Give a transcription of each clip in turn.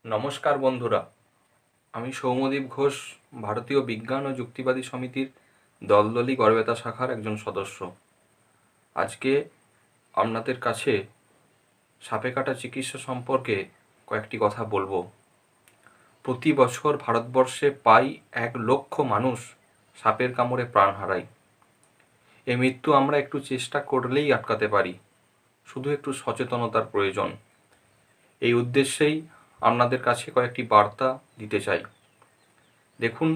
নমস্কার বন্ধুরা, আমি সৌম্যদীপ ঘোষ, ভারতীয় বিজ্ঞান ও যুক্তিবাদী সমিতির দলদলি গড়বেতা শাখার একজন সদস্য। আজকে আপনাদের কাছে সাপে কাটা চিকিৎসা সম্পর্কে কয়েকটি কথা বলবো। প্রতি বছর ভারতবর্ষে প্রায় 1,00,000 মানুষ সাপের কামড়ে প্রাণ হারায়। এই মৃত্যু আমরা একটু চেষ্টা করলেই আটকাতে পারি, শুধু একটু সচেতনতার প্রয়োজন। এই উদ্দেশ্যেই আপনাদের কাছে কয়েকটি বার্তা দিতে চাই। দেখুন,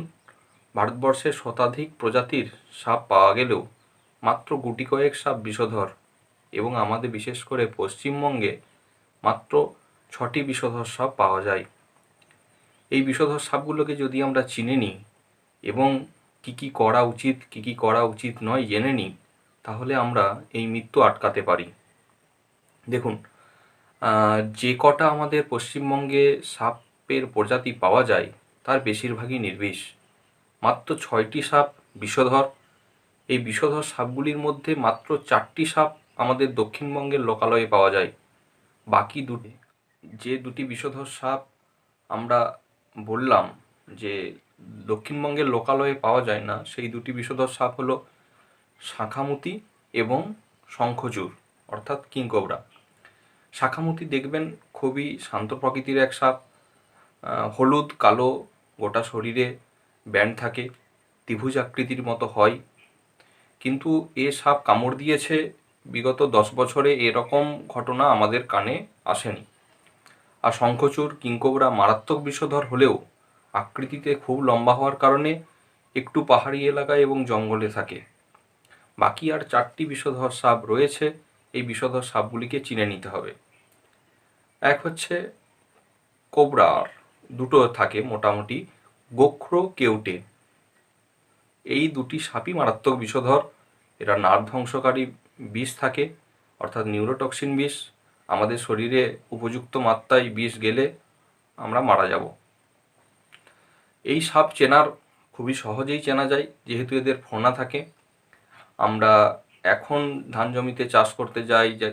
ভারতবর্ষে শতাধিক প্রজাতির সাপ পাওয়া গেলেও মাত্র গুটি কয়েক সাপ বিষধর, এবং আমাদের বিশেষ করে পশ্চিমবঙ্গে মাত্র 6টি বিষধর সাপ পাওয়া যায়। এই বিষধর সাপগুলোকে যদি আমরা চিনে নিই এবং কী কী করা উচিত কী কী করা উচিত নয় জেনে নিই, তাহলে আমরা এই মৃত্যু আটকাতে পারি। দেখুন, যে কটা আমাদের পশ্চিমবঙ্গে সাপের প্রজাতি পাওয়া যায় তার বেশিরভাগই নির্বিষ। মাত্র 6টি সাপ বিষধর। এই বিষধর সাপগুলির মধ্যে মাত্র 4টি সাপ আমাদের দক্ষিণবঙ্গের লোকালয়ে পাওয়া যায়। বাকি যে দুটি বিষধর সাপ আমরা বললাম যে দক্ষিণবঙ্গের লোকালয়ে পাওয়া যায় না, সেই দুটি বিষধর সাপ হলো শাঁখামুতি এবং শঙ্খচূড় অর্থাৎ কিংকবরা। শাঁখামুতি দেখবেন খুবই শান্ত প্রকৃতির এক সাপ, হলুদ কালো গোটা শরীরে ব্যান্ড থাকে, ত্রিভুজ আকৃতির মতো হয়। কিন্তু এ সাপ কামড় দিয়েছে বিগত 10 বছরে এরকম ঘটনা আমাদের কানে আসেনি। আর শঙ্খচূড় কিংকবরা মারাত্মক বিষধর হলেও আকৃতিতে খুব লম্বা হওয়ার কারণে একটু পাহাড়ি এলাকায় এবং জঙ্গলে থাকে। বাকি আর 4টি বিষধর সাপ রয়েছে। এই বিষধর সাপগুলিকে চিনে নিতে হবে। এক হচ্ছে কোবরা, দুটো থাকে মোটামুটি, গোখরো কেউটে। এই দুটি সাপই মারাত্মক বিষধর। এরা নার্ভ ধ্বংসকারী বিষ থাকে, অর্থাৎ নিউরোটক্সিন বিষ। আমাদের শরীরে উপযুক্ত মাত্রায় বিষ গেলে আমরা মারা যাব। এই সাপ চেনার খুবই সহজেই চেনা যায়, যেহেতু এদের ফোনা থাকে। আমরা এখন ধান জমিতে চাষ করতে যাই, যে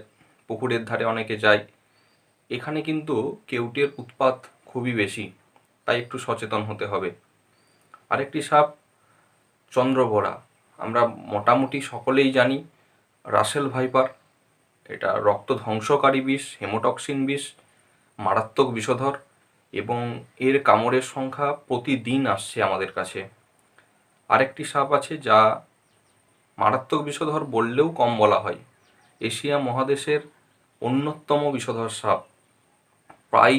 পুকুরের ধারে অনেকে যায়, এখানে কিন্তু কেউটের উৎপাত খুবই বেশি, তাই একটু সচেতন হতে হবে। আরেকটি সাপ চন্দ্রবোরা। আমরা মোটামুটি সকলেই জানি রাসেল ভাইপার। এটা রক্ত ধ্বংসকারী বিষ, হেমোটক্সিন বিষ, মারাত্মক বিষধর, এবং এর কামড়ের সংখ্যা প্রতিদিন আসছে আমাদের কাছে। আরেকটি সাপ আছে যা মারাত্মক বিষধর বললেও কম বলা হয়, এশিয়া মহাদেশের অন্যতম বিষধর সাপ। প্রায়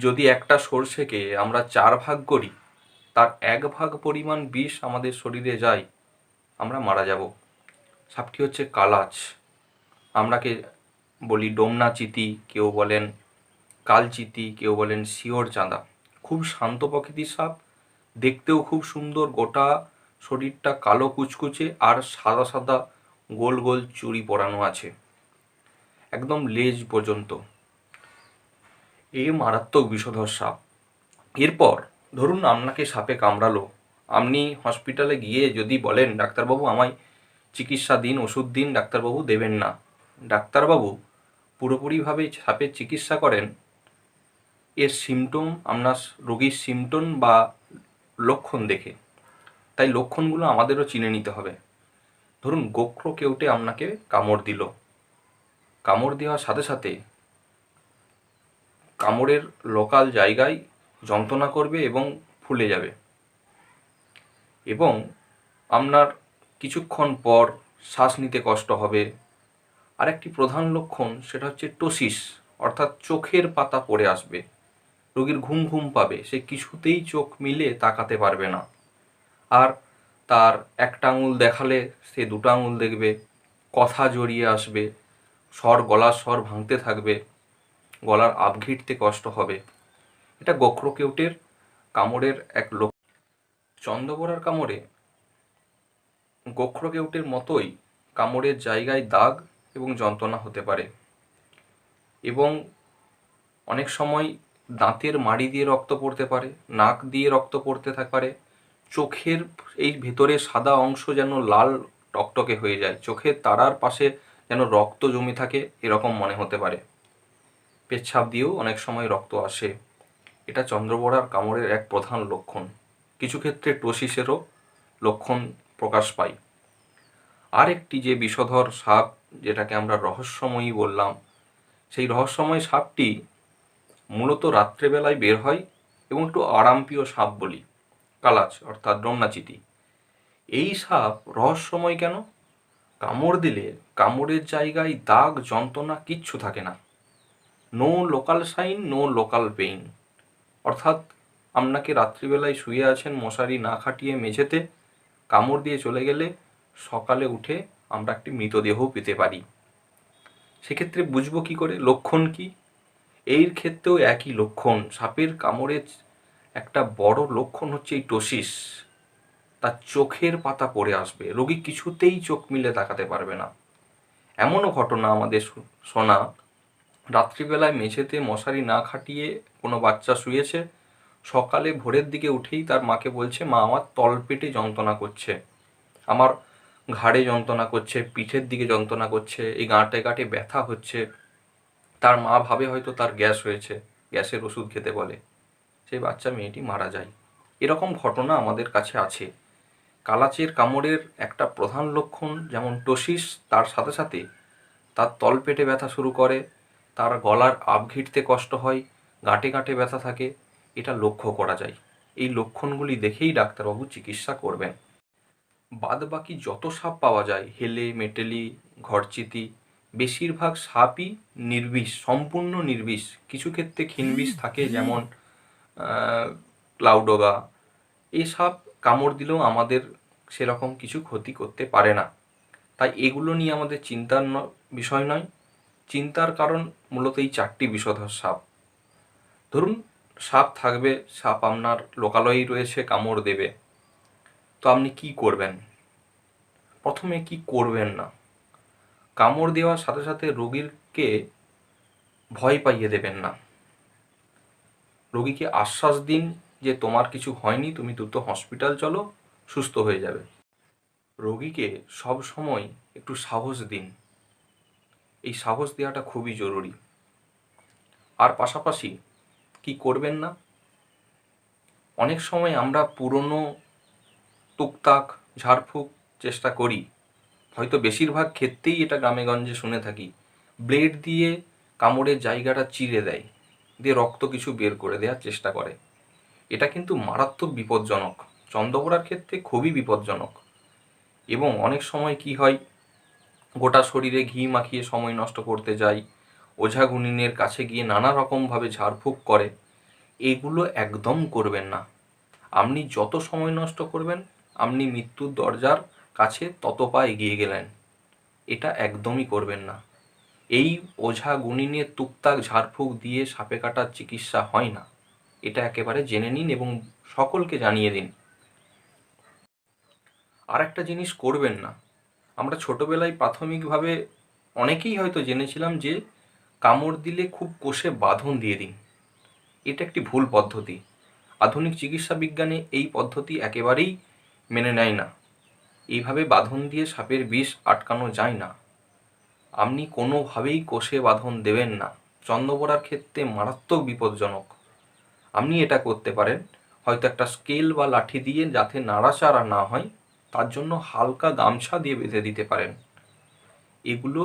যদি একটা সরষেকে আমরা 4 ভাগ করি, তার 1 ভাগ পরিমাণ বিষ আমাদের শরীরে যায়, আমরা মারা যাব। সাপটি হচ্ছে কালাচ। আমরাকে বলি ডোমনা চিতি, কেউ বলেন কালচিতি, কেউ বলেন শিওর চাঁদা। খুব শান্ত প্রকৃতির সাপ, দেখতেও খুব সুন্দর। গোটা শরীরটা কালো কুচকুচে আর সাদা সাদা গোল গোল চুড়ি পরানো আছে একদম লেজ পর্যন্ত। এই মারাত্মক বিষধর সাপ। এরপর ধরুন আপনাকে সাপে কামড়ালো, আপনি হসপিটালে গিয়ে যদি বলেন ডাক্তারবাবু আমায় চিকিৎসা দিন, ওষুধ দিন, ডাক্তারবাবু দেবেন না। ডাক্তারবাবু পুরোপুরিভাবে সাপের চিকিৎসা করেন এর সিমটম, আপনার রোগীর সিমটম বা লক্ষণ দেখে। তাই লক্ষণগুলো আমাদেরও চিনে নিতে হবে। ধরুন গোখরো কেউটে আপনাকে কামড় দিল, কামড় দেওয়ার সাথে সাথে কামড়ের লোকাল জায়গায় যন্ত্রণা করবে এবং ফুলে যাবে, এবং আপনার কিছুক্ষণ পর শ্বাস নিতে কষ্ট হবে। আরেকটি প্রধান লক্ষণ সেটা হচ্ছে টোসিস, অর্থাৎ চোখের পাতা পড়ে আসবে। রোগীর ঘুম ঘুম পাবে, সে কিছুতেই চোখ মিলে তাকাতে পারবে না। আর তার একটা আঙুল দেখালে সে দুটো আঙুল দেখবে, কথা জড়িয়ে আসবে, গলার স্বর ভাঙতে থাকবে, গলার আপ ঘিঁটতে কষ্ট হবে। এটা গোখরো কেউটের কামড়ের এক লক্ষণ। চন্দ্রবোরার কামড়ে গোখরো কেউটের মতোই কামড়ের জায়গায় দাগ এবং যন্ত্রণা হতে পারে, এবং অনেক সময় দাঁতের মাড়ি দিয়ে রক্ত পড়তে পারে, নাক দিয়ে রক্ত পড়তে পারে, চোখের এই ভেতরে সাদা অংশ যেন লাল টকটকে হয়ে যায়, চোখের তারার পাশে যেন রক্ত জমে থাকে, এরকম মনে হতে পারে। পেচ্ছাপ দিয়েও অনেক সময় রক্ত আসে। এটা চন্দ্রবোড়ার কামড়ের এক প্রধান লক্ষণ। কিছু ক্ষেত্রে টোসিসেরও লক্ষণ প্রকাশ পায়। আরেকটি যে বিষধর সাপ, যেটাকে আমরা রহস্যময়ী বললাম, সেই রহস্যময় সাপটি মূলত রাত্রেবেলায় বের হয় এবং একটু আরামপ্রিয় সাপ বলি, কালাচ অর্থাৎ ডমনাচিতি। এই সাপ রহস্যময় কেন? কামড় দিলে কামড়ের জায়গায় দাগ, যন্ত্রণা কিচ্ছু থাকে না। No local sign, no local pain. অর্থাৎ আপনাকে রাত্রিবেলায় শুয়ে আছেন মশারি না খাটিয়ে মেঝেতে, কামড় দিয়ে চলে গেলে সকালে উঠে আমরা একটি মৃতদেহও পেতে পারি। সেক্ষেত্রে বুঝবো কি করে? লক্ষণ কি? এর ক্ষেত্রেও একই লক্ষণ। সাপের কামড়ের একটা বড় লক্ষণ হচ্ছে এই টোসিস। তার চোখের পাতা পড়ে আসবে, রোগী কিছুতেই চোখ মিলে তাকাতে পারবে না। এমনও ঘটনা আমাদের শোনা, রাত্রিবেলায় মেঝেতে মশারি না খাটিয়ে কোনো বাচ্চা শুয়েছে, সকালে ভোরের দিকে উঠেই তার মাকে বলছে, মা আমার তলপেটে যন্ত্রণা করছে, আমার ঘাড়ে যন্ত্রণা করছে, পিঠের দিকে যন্ত্রণা করছে, এই গাঁটে গাঁটে ব্যথা হচ্ছে। তার মা ভাবে হয়তো তার গ্যাস হয়েছে, গ্যাসের ওষুধ খেতে বলে, সেই বাচ্চা মেয়েটি মারা যায়। এরকম ঘটনা আমাদের কাছে আছে। কালাচের কামড়ের একটা প্রধান লক্ষণ যেমন টোসিস, তার সাথে সাথে তার তলপেটে ব্যথা শুরু করে, তার গলার আপ ঘিঁটতে কষ্ট হয়, গাঁটে গাঁটে ব্যথা থাকে, এটা লক্ষ্য করা যায়। এই লক্ষণগুলি দেখেই ডাক্তারবাবু চিকিৎসা করবেন। বাদ বাকি যত সাপ পাওয়া যায়, হেলে, মেটেলি, ঘরচিতি, বেশিরভাগ সাপই নির্বিষ, সম্পূর্ণ নির্বিষ। কিছু ক্ষেত্রে ক্ষীণবিষ থাকে, যেমন ক্লাউডোগা। এই সাপ কামড় দিলেও আমাদের সেরকম কিছু ক্ষতি করতে পারে না। তাই এগুলো নিয়ে আমাদের চিন্তার বিষয় নয়। চিন্তার কারণ মূলত এই 4টি বিষধর সাপ। ধরুন সাপ থাকবে, সাপ আপনার লোকালয়েই রয়েছে, কামড় দেবে, তো আপনি কি করবেন? প্রথমে কি করবেন না, কামড় দেওয়ার সাথে সাথে রোগীকে ভয় পাইয়ে দেবেন না। রোগীকে আশ্বাস দিন যে তোমার কিছু হয়নি, তুমি দ্রুত হসপিটাল চলো, সুস্থ হয়ে যাবে। রোগীকে সব সময় একটু সাহস দিন। এই সাহস দেওয়াটা খুবই জরুরি। আর পাশাপাশি কি করবেন না, অনেক সময় আমরা পুরনো টুকটাক ঝাড়ফুঁক চেষ্টা করি, হয়তো বেশিরভাগ ক্ষেত্রেই এটা গ্রামেগঞ্জে শুনে থাকি, ব্লেড দিয়ে কামড়ের জায়গাটা চিরে দেয়, দিয়ে রক্ত কিছু বের করে দেওয়ার চেষ্টা করে। এটা কিন্তু মারাত্মক বিপজ্জনক, চন্দ্রকোড়ার ক্ষেত্রে খুবই বিপজ্জনক। এবং অনেক সময় কি হয়, গোটা শরীরে ঘি মাখিয়ে সময় নষ্ট করতে যায়, ওঝা গুনিনের কাছে গিয়ে নানা রকমভাবে ঝাড়ফুঁক করে। এগুলো একদম করবেন না। আপনি যত সময় নষ্ট করবেন, আপনি মৃত্যুর দরজার কাছে তত পা এগিয়ে গেলেন। এটা একদমই করবেন না। এই ওঝা গুনিনের টুকটাক ঝাড়ফুঁক দিয়ে সাপে কাটার চিকিৎসা হয় না, এটা একেবারে জেনে নিন এবং সকলকে জানিয়ে দিন। আর একটা জিনিস করবেন না, আমরা ছোটবেলায় প্রাথমিকভাবে অনেকেই হয়তো জেনেছিলাম যে কামড় দিলে খুব কষে বাঁধন দিয়ে দিন। এটা একটি ভুল পদ্ধতি। আধুনিক চিকিৎসা বিজ্ঞানে এই পদ্ধতি একেবারেই মেনে নেয় না। এইভাবে বাঁধন দিয়ে সাপের বিষ আটকানো যায় না। আপনি কোনোভাবেই কষে বাঁধন দেবেন না, চন্দ্রবোড়ার ক্ষেত্রে মারাত্মক বিপজ্জনক। আপনি এটা করতে পারেন, হয়তো একটা স্কেল বা লাঠি দিয়ে, যাতে নাড়াচাড়া না হয় তার জন্য হালকা গামছা দিয়ে বেঁধে দিতে পারেন। এগুলো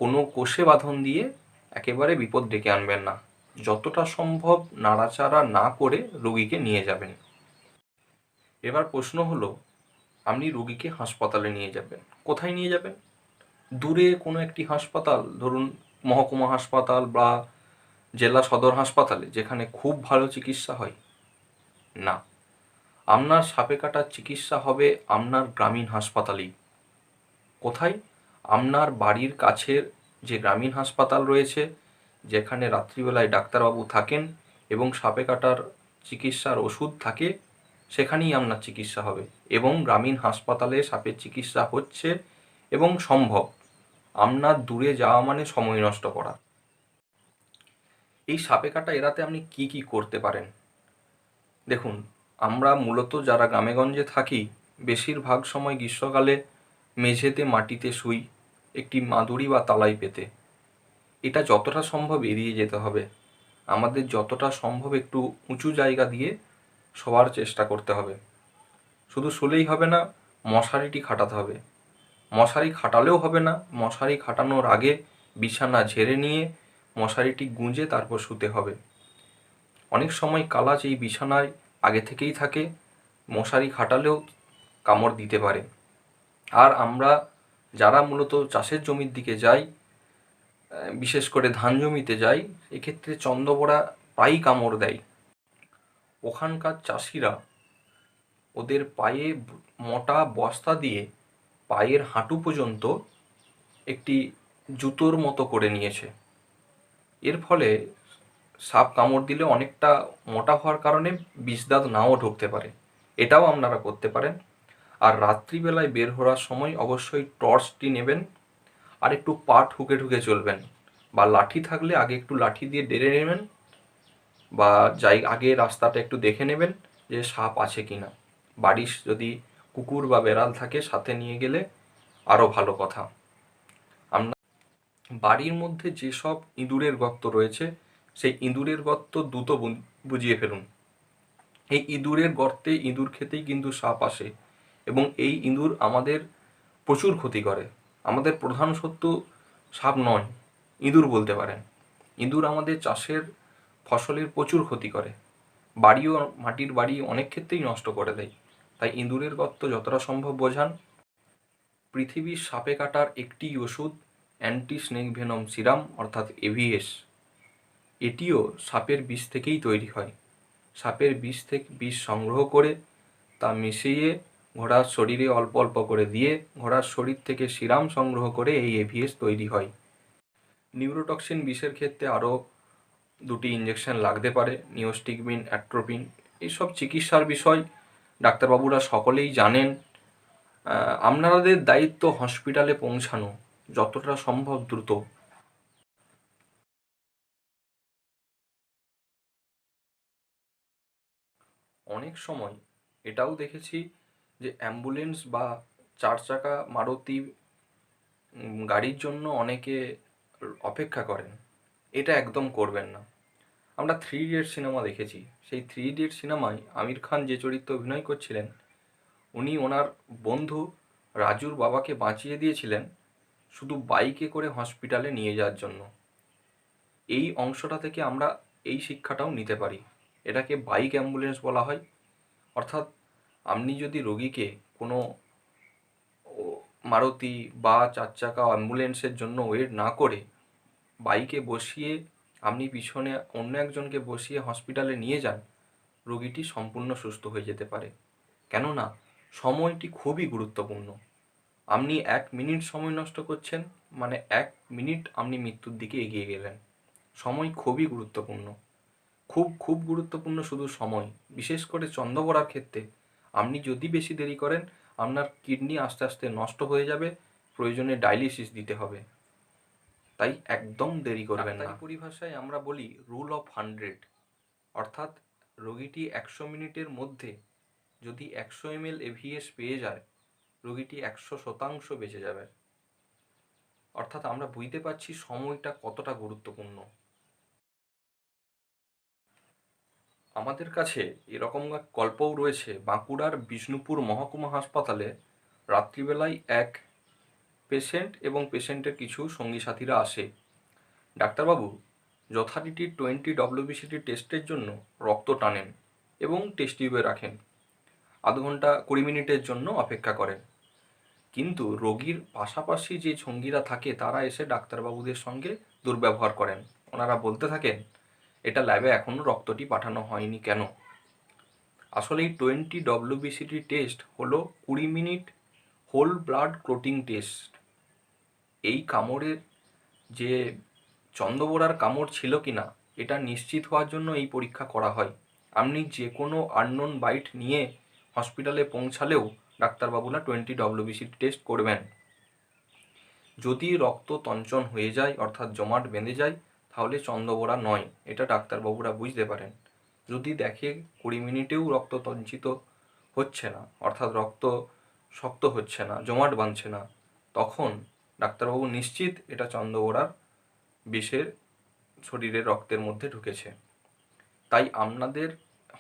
কোনো কষে বাঁধন দিয়ে একেবারে বিপদ ডেকে আনবেন না। যতটা সম্ভব নাড়াচাড়া না করে রোগীকে নিয়ে যাবেন। এবার প্রশ্ন হলো, আপনি রোগীকে হাসপাতালে নিয়ে যাবেন, কোথায় নিয়ে যাবেন? দূরে কোনো একটি হাসপাতাল, ধরুন মহকুমা হাসপাতাল বা জেলা সদর হাসপাতালে, যেখানে খুব ভালো চিকিৎসা হয়? না, আপনার সাপে কাটার চিকিৎসা হবে আপনার গ্রামীণ হাসপাতালেই। কোথায়? আপনার বাড়ির কাছের যে গ্রামীণ হাসপাতাল রয়েছে, যেখানে রাত্রিবেলায় ডাক্তারবাবু থাকেন এবং সাপে কাটার চিকিৎসার ওষুধ থাকে, সেখানেই আপনার চিকিৎসা হবে। এবং গ্রামীণ হাসপাতালে সাপের চিকিৎসা হচ্ছে এবং সম্ভব। আপনার দূরে যাওয়া মানে সময় নষ্ট করা। এই সাপে কাটা এড়াতে আপনি কি কি করতে পারেন? দেখুন, আমরা মূলত যারা গ্রামেগঞ্জে থাকি, বেশিরভাগ সময় গ্রীষ্মকালে মেঝেতে মাটিতে শুই, একটি মাদুরি বা তালাই পেতে। এটা যতটা সম্ভব এড়িয়ে যেতে হবে। আমাদের যতটা সম্ভব একটু উঁচু জায়গা দিয়ে শোয়ার চেষ্টা করতে হবে। শুধু শুলেই হবে না, মশারিটি খাটাতে হবে। মশারি খাটালেও হবে না, মশারি খাটানোর আগে বিছানা ঝেড়ে নিয়ে মশারিটি গুঁজে তারপর শুতে হবে। অনেক সময় কালাজ এই বিছানায় আগে থেকেই থাকে, মশারি খাটালেও কামড় দিতে পারে। আর আমরা যারা মূলত চাষের জমির দিকে যাই, বিশেষ করে ধান জমিতে যাই, এক্ষেত্রে চন্দ্রবোড়া প্রায়ই কামড় দেয়। ওখানকার চাষিরা ওদের পায়ে মোটা বস্তা দিয়ে পায়ের হাঁটু পর্যন্ত একটি জুতোর মতো করে নিয়েছে। এর ফলে সাপ কামড় দিলে অনেকটা মোটা হওয়ার কারণে বিষদাঁত নাও ঢুকতে পারে। এটাও আপনারা করতে পারেন। আর রাত্রিবেলায় বের হওয়ার সময় অবশ্যই টর্চটি নেবেন, আর একটু পা ঠুকে ঠুকে চলবেন, বা লাঠি থাকলে আগে একটু লাঠি দিয়ে ডেরে নেবেন, বা আগে রাস্তাটা একটু দেখে নেবেন যে সাপ আছে কিনা। বাড়ির যদি কুকুর বা বেড়াল থাকে সাথে নিয়ে গেলে আরও ভালো কথা। আমরা বাড়ির মধ্যে যেসব ইঁদুরের গর্ত রয়েছে সেই ইঁদুরের গর্ত দ্রুত বুঝিয়ে ফেলুন। এই ইঁদুরের গর্তে ইঁদুর খেতেই কিন্তু সাপ আসে, এবং এই ইঁদুর আমাদের প্রচুর ক্ষতি করে। আমাদের প্রধান শত্রু সাপ নয়, ইঁদুর বলতে পারেন। ইঁদুর আমাদের চাষের ফসলের প্রচুর ক্ষতি করে, বাড়িও মাটির বাড়ি অনেক ক্ষেত্রেই নষ্ট করে দেয়। তাই ইঁদুরের গর্ত যতটা সম্ভব বোঝান। পৃথিবীর সাপে কাটার একটি ওষুধ অ্যান্টি স্নেক ভেনম সিরাম অর্থাৎ এভিএস। এটিও সাপের বিষ থেকেই তৈরি হয়। সাপের বিষ সংগ্রহ করে তা মিশিয়ে ঘোড়ার শরীরে অল্প অল্প করে দিয়ে ঘোড়ার শরীর থেকে সিরাম সংগ্রহ করে এই এভিএস তৈরি হয়। নিউরোটক্সিন বিষের ক্ষেত্রে আরও 2টি ইঞ্জেকশন লাগতে পারে, নিওস্টিকমিন, অ্যাট্রোপিন। এইসব চিকিৎসার বিষয় ডাক্তারবাবুরা সকলেই জানেন। আপনাদের দায়িত্ব হসপিটালে পৌঁছানো যতটা সম্ভব দ্রুত। অনেক সময় এটাও দেখেছি যে অ্যাম্বুলেন্স বা 4 চাকা মারুতি গাড়ির জন্য অনেকে অপেক্ষা করেন। এটা একদম করবেন না। আমরা 3 ইডিয়ট সিনেমা দেখেছি। সেই 3 ইডিয়ট সিনেমায় আমির খান যে চরিত্রে অভিনয় করছিলেন, উনি ওনার বন্ধু রাজুর বাবাকে বাঁচিয়ে দিয়েছিলেন শুধু বাইকে করে হসপিটালে নিয়ে যাওয়ার জন্য। এই অংশটা থেকে আমরা এই শিক্ষাটাও নিতে পারি। এটাকে বাইক অ্যাম্বুলেন্স বলা হয়। অর্থাৎ আপনি যদি রোগীকে কোনো মারুতি বা 4 চাকা অ্যাম্বুলেন্সের জন্য ওয়েট না করে বাইকে বসিয়ে আপনি পিছনে অন্য একজনকে বসিয়ে হসপিটালে নিয়ে যান, রোগীটি সম্পূর্ণ সুস্থ হয়ে যেতে পারে। কেননা সময়টি খুবই গুরুত্বপূর্ণ। আপনি 1 মিনিট সময় নষ্ট করছেন, মানে 1 মিনিট আপনি মৃত্যুর দিকে এগিয়ে গেলেন। সময় খুবই গুরুত্বপূর্ণ, খুব খুব গুরুত্বপূর্ণ শুধু সময়। বিশেষ করে চন্দ্রবড়ার ক্ষেত্রে আপনি যদি বেশি দেরি করেন, আপনার কিডনি আস্তে আস্তে নষ্ট হয়ে যাবে, প্রয়োজনে ডায়ালিসিস দিতে হবে। তাই একদম দেরি করবেন না। পরিভাষায় আমরা বলি রুল অফ 100, অর্থাৎ রোগীটি 100 মিনিটের মধ্যে যদি 100 ml এভিএস পেয়ে যায়, রোগীটি 100% বেঁচে যাবে। অর্থাৎ আমরা বুঝতে পারছি সময়টা কতটা গুরুত্বপূর্ণ। আমাদের কাছে এরকম এক গল্পও রয়েছে। বাঁকুড়ার বিষ্ণুপুর মহকুমা হাসপাতালে রাত্রিবেলায় এক পেশেন্ট এবং পেশেন্টের কিছু সঙ্গী সাথীরা আসে। ডাক্তারবাবু যথারীতি 20 WBCT টেস্টের জন্য রক্ত টানেন এবং টেস্ট টিউবে রাখেন। আধ ঘন্টা 20 মিনিটের জন্য অপেক্ষা করেন। কিন্তু রোগীর পাশাপাশি যে সঙ্গীরা থাকে তারা এসে ডাক্তারবাবুদের সঙ্গে দুর্ব্যবহার করেন। ওনারা বলতে থাকেন, এটা ল্যাবে এখনও রক্তটি পাঠানো হয়নি কেন? আসলে এই 20 WBCT টেস্ট হলো 20 minute whole blood clotting test. এই কামড়ের যে চন্দ্রবোড়ার কামড় ছিল কিনা এটা নিশ্চিত হওয়ার জন্য এই পরীক্ষা করা হয়। আপনি যে কোনো আননোন বাইট নিয়ে হসপিটালে পৌঁছালেও ডাক্তারবাবুরা 20 WBCT টেস্ট করবেন। যদি রক্ত তঞ্চন হয়ে যায় অর্থাৎ জমাট বেঁধে যায় তাহলে চন্দ্রবোড়া নয়, এটা ডাক্তারবাবুরা বুঝতে পারেন। যদি দেখে 20 মিনিটেও রক্ত তঞ্চিত হচ্ছে না, অর্থাৎ রক্ত শক্ত হচ্ছে না, জমাট বাঁধছে না, তখন ডাক্তারবাবু নিশ্চিত এটা চন্দ্রবোড়ার বিষের শরীরের রক্তের মধ্যে ঢুকেছে। তাই আপনাদের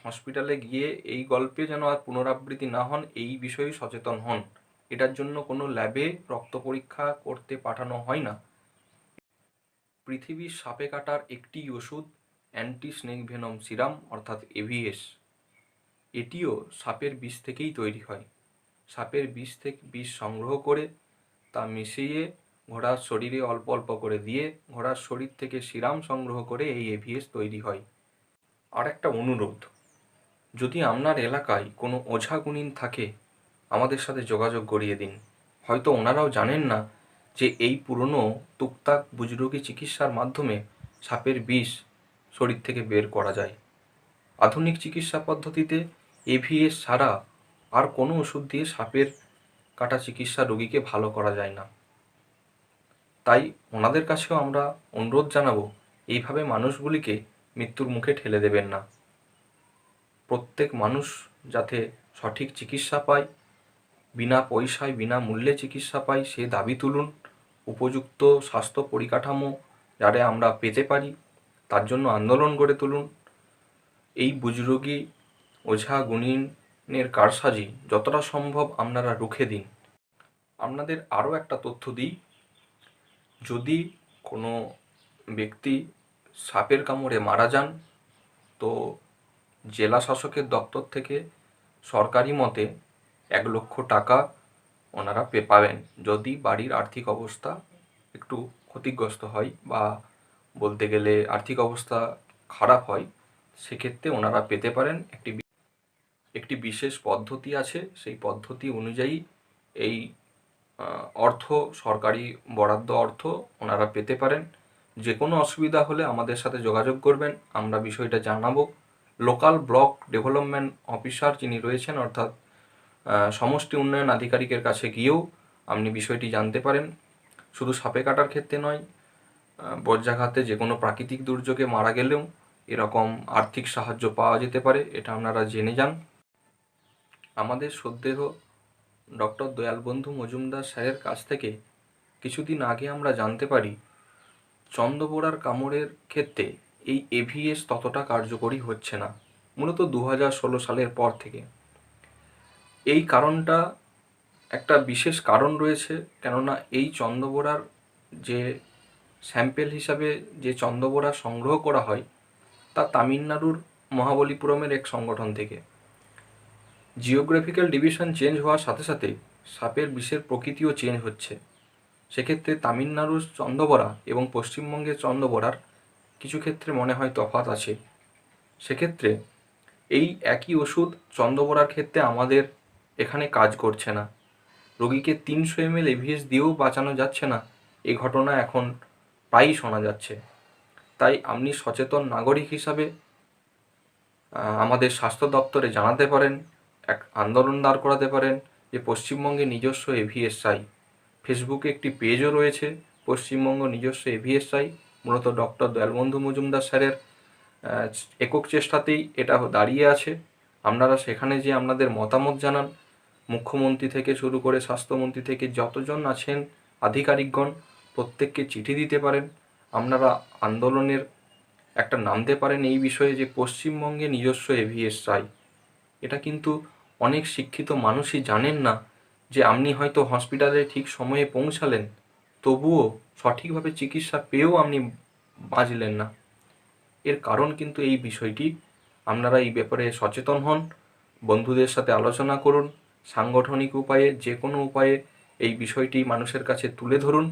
হসপিটালে গিয়ে এই গল্পে যেন আর পুনরাবৃত্তি না হন, এই বিষয়ে সচেতন হন। এটার জন্য কোনো ল্যাবে রক্ত পরীক্ষা করতে পাঠানো হয় না। পৃথিবীর সাপে কাটার একটি ওষুধ অ্যান্টি স্নেক ভেনম সিরাম অর্থাৎ এভিএস। এটিও সাপের বিষ থেকেই তৈরি হয়। সাপের বিষ সংগ্রহ করে তা মিশিয়ে ঘোড়ার শরীরে অল্প অল্প করে দিয়ে ঘোড়ার শরীর থেকে সিরাম সংগ্রহ করে এই এভিএস তৈরি হয়। আর একটা অনুরোধ, যদি আপনার এলাকায় কোনো ওঝা গুণিন থাকে আমাদের সাথে যোগাযোগ করিয়ে দিন। হয়তো ওনারাও জানেন না যে এই পুরনো টুকটাক বুজরুকি চিকিৎসার মাধ্যমে সাপের বিষ শরীর থেকে বের করা যায়। আধুনিক চিকিৎসা পদ্ধতিতে এভিএস ছাড়া আর কোনো ওষুধ দিয়ে সাপের কাটা চিকিৎসা রোগীকে ভালো করা যায় না। তাই ওনাদের কাছেও আমরা অনুরোধ জানাবো, এইভাবে মানুষগুলিকে মৃত্যুর মুখে ঠেলে দেবেন না। প্রত্যেক মানুষ যাতে সঠিক চিকিৎসা পায়, বিনা পয়সায় বিনামূল্যে চিকিৎসা পায় সে দাবি তুলুন। উপযুক্ত স্বাস্থ্য পরিকাঠামো যাতে আমরা পেতে পারি তার জন্য আন্দোলন গড়ে তুলুন। এই বুজরুগি ওঝা গুণিনের কারসাজি যতটা সম্ভব আপনারা রুখে দিন। আপনাদের আরও একটা তথ্য দিই, যদি কোনো ব্যক্তি সাপের কামড়ে মারা যান তো জেলা শাসকের দপ্তর থেকে সরকারি মতে 1 লক্ষ টাকা ওনারা পাবেন, যদি বাড়ির আর্থিক অবস্থা একটু ক্ষতিগ্রস্ত হয় বা বলতে গেলে আর্থিক অবস্থা খারাপ হয়, সেক্ষেত্রে ওনারা পেতে পারেন। একটি বিশেষ পদ্ধতি আছে, সেই পদ্ধতি অনুযায়ী এই অর্থ, সরকারি বরাদ্দ অর্থ ওনারা পেতে পারেন। যে কোনো অসুবিধা হলে আমাদের সাথে যোগাযোগ করবেন, আমরা বিষয়টা জানাবো। লোকাল ব্লক ডেভেলপমেন্ট অফিসার যিনি রয়েছেন অর্থাৎ সমষ্টি উন্নয়ন আধিকারিকের কাছে গিয়েও আপনি বিষয়টি জানতে পারেন। শুধু সাপে কাটার ক্ষেত্রে নয়, বজ্রাঘাতে যে কোনো প্রাকৃতিক দুর্যোগে মারা গেলেও এরকম আর্থিক সাহায্য পাওয়া যেতে পারে, এটা আপনারা জেনে যান। আমাদের শ্রদ্ধেয় ডক্টর দয়ালবন্ধু মজুমদার স্যারের কাছ থেকে কিছুদিন আগে আমরা জানতে পারি চন্দ্রবোড়ার কামড়ের ক্ষেত্রে এই এভিএস ততটা কার্যকরী হচ্ছে না, মূলত 2016 সালের পর থেকে। এই কারণটা একটা বিশেষ কারণ রয়েছে, কেননা এই চন্দ্রবোড়ার যে স্যাম্পেল হিসাবে যে চন্দ্রবোড়া সংগ্রহ করা হয় তা তামিলনাড়ুর মহাবলীপুরমের এক সংগঠন থেকে। জিওগ্রাফিক্যাল ডিভিশন চেঞ্জ হওয়ার সাথে সাথে সাপের বিষের প্রকৃতিও চেঞ্জ হচ্ছে। সেক্ষেত্রে তামিলনাড়ুর চন্দ্রবোড়া এবং পশ্চিমবঙ্গের চন্দ্রবোড়ার কিছু ক্ষেত্রে মনে হয় তফাৎ আছে। সেক্ষেত্রে এই একই ওষুধ চন্দ্রবোড়ার ক্ষেত্রে আমাদের এখানে কাজ করছে না। রোগীকে 300 ml এভিএস দিয়েও বাঁচানো যাচ্ছে না, এই ঘটনা এখন প্রায়ই শোনা যাচ্ছে। তাই আপনি সচেতন নাগরিক হিসাবে আমাদের স্বাস্থ্য দপ্তরে জানাতে পারেন, এক আন্দোলন দাঁড় করাতে পারেন যে পশ্চিমবঙ্গে নিজস্ব এভিএস চাই। ফেসবুকে একটি পেজও রয়েছে, পশ্চিমবঙ্গ নিজস্ব এভিএস চাই। মূলত ডক্টর দয়ালবন্ধু মজুমদার স্যারের একক চেষ্টাতেই এটা দাঁড়িয়ে আছে। আপনারা সেখানে যে আপনাদের মতামত জানান, মুখ্যমন্ত্রী থেকে শুরু করে স্বাস্থ্যমন্ত্রী থেকে যতজন আছেন আধিকারিকগণ প্রত্যেককে চিঠি দিতে পারেন। আপনারা আন্দোলনের একটা নামতে পারেন এই বিষয়ে যে পশ্চিমবঙ্গে নিজস্ব এভিএস চাই। এটা কিন্তু অনেক শিক্ষিত মানুষই জানেন না যে আপনি হয়তো হসপিটালে ঠিক সময়ে পৌঁছালেন, তবুও সঠিকভাবে চিকিৎসা পেয়েও আপনি বাঁচলেন না। এর কারণ কিন্তু এই বিষয়টি। আপনারা এই ব্যাপারে সচেতন হন, বন্ধুদের সাথে আলোচনা করুন, সাংগঠনিক উপায়ে যে কোনো উপায়ে এই বিষয়টি মানুষের কাছে তুলে ধরুন।